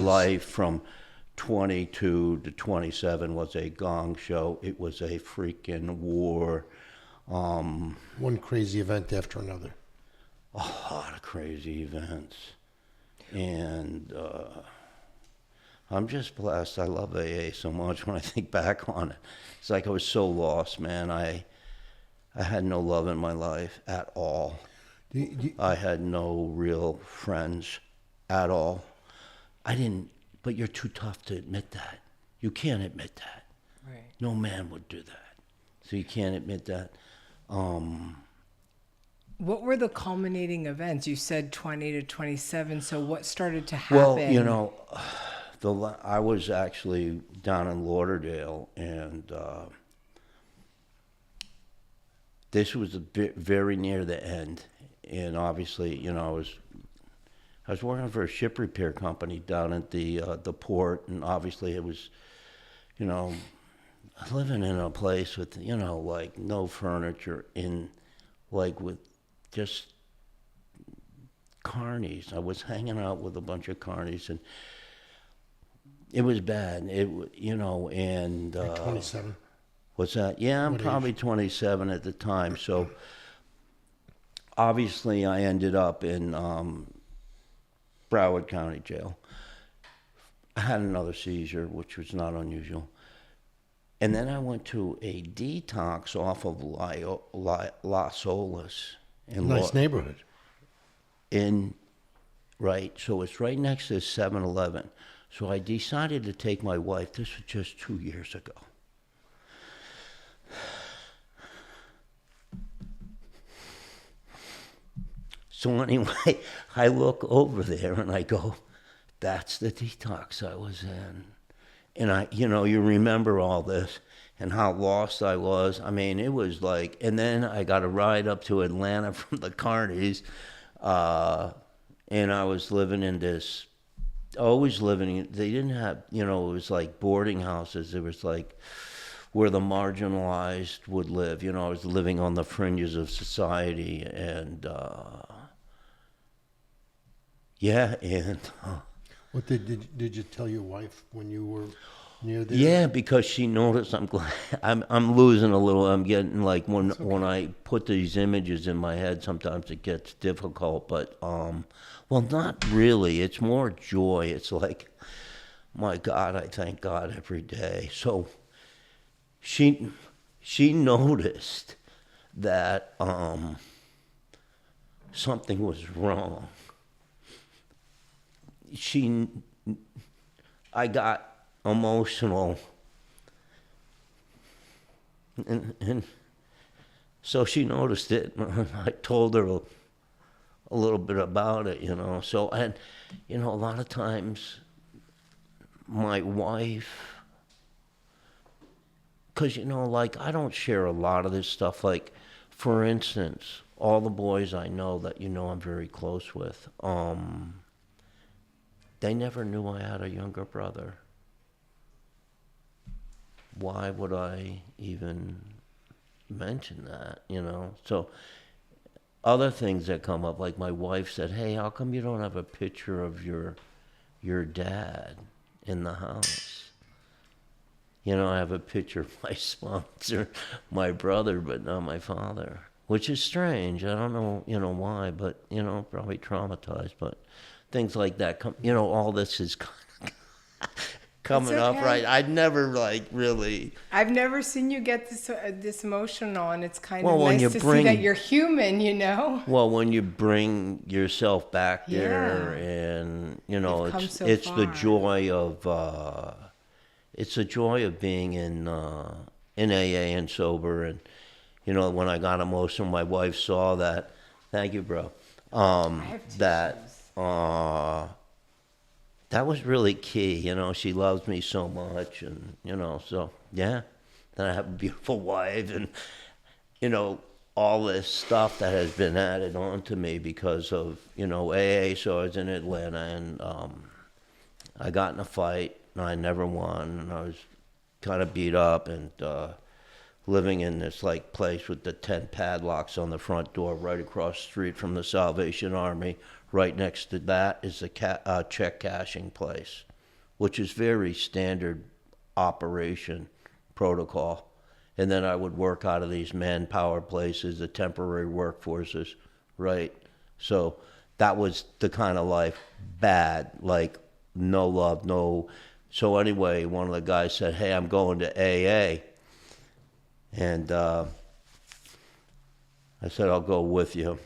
life from 22 to 27 was a gong show. It was a freaking war. One crazy event after another. A lot of crazy events. And I'm just blessed. I love AA so much when I think back on it. It's like I was so lost, man. I had no love in my life at all. I had no real friends at all. I didn't, but you're too tough to admit that. You can't admit that. Right. No man would do that. So you can't admit that. What were the culminating events? You said 20 to 27, so what started to happen? Well, you know, I was actually down in Lauderdale, and this was a bit very near the end. And obviously, you know, I was working for a ship repair company down at the port, and obviously it was, you know, living in a place with, you know, like no furniture, like with just carnies. I was hanging out with a bunch of carnies, and it was bad. You know, and 27. What's that? Yeah, I'm probably 27 at the time. So obviously, I ended up in Broward County Jail. I had another seizure, which was not unusual. And then I went to a detox off of Las Olas. Nice neighborhood. Right, so it's right next to 7-Eleven. So I decided to take my wife. This was just 2 years ago. So anyway, I look over there and I go, that's the detox I was in. And you remember all this and how lost I was. I mean, it was like, and then I got a ride up to Atlanta from the carnies, and I was living in this, they didn't have, it was like boarding houses. It was like where the marginalized would live. I was living on the fringes of society, and yeah, and... What did you tell your wife when you were near there? Yeah, because she noticed. I'm glad. I'm losing a little. I'm getting like when I put these images in my head, sometimes it gets difficult. But well, not really. It's more joy. It's like, my God, I thank God every day. So she noticed that something was wrong. I got emotional, and so she noticed it. I told her a little bit about it, So, and a lot of times, my wife, because like I don't share a lot of this stuff. Like, for instance, all the boys I know that I'm very close with. They never knew I had a younger brother. Why would I even mention that, So other things that come up, like my wife said, hey, how come you don't have a picture of your dad in the house? I have a picture of my sponsor, my brother, but not my father, which is strange. I don't know, why, but, probably traumatized, but... Things like that, all this is kind of coming up, right? I'd never really. I've never seen you get this emotional, and it's kind of nice to see that you're human, Well, when you bring yourself back there, and it's the joy of being in AA and sober, and when I got emotional, my wife saw that. Thank you, bro. That was really key, she loves me so much, and, so, yeah. Then I have a beautiful wife, and, all this stuff that has been added on to me because of, AA, so I was in Atlanta, and I got in a fight, and I never won, and I was kind of beat up, and living in this, like, place with the 10 padlocks on the front door right across the street from the Salvation Army. Right next to that is a check cashing place. which is very standard operation protocol. And then I would work out of these manpower places, the temporary workforces, right? So that was the kind of life, bad, like no love, no. So anyway, one of the guys said, hey, I'm going to AA. And I said, I'll go with you.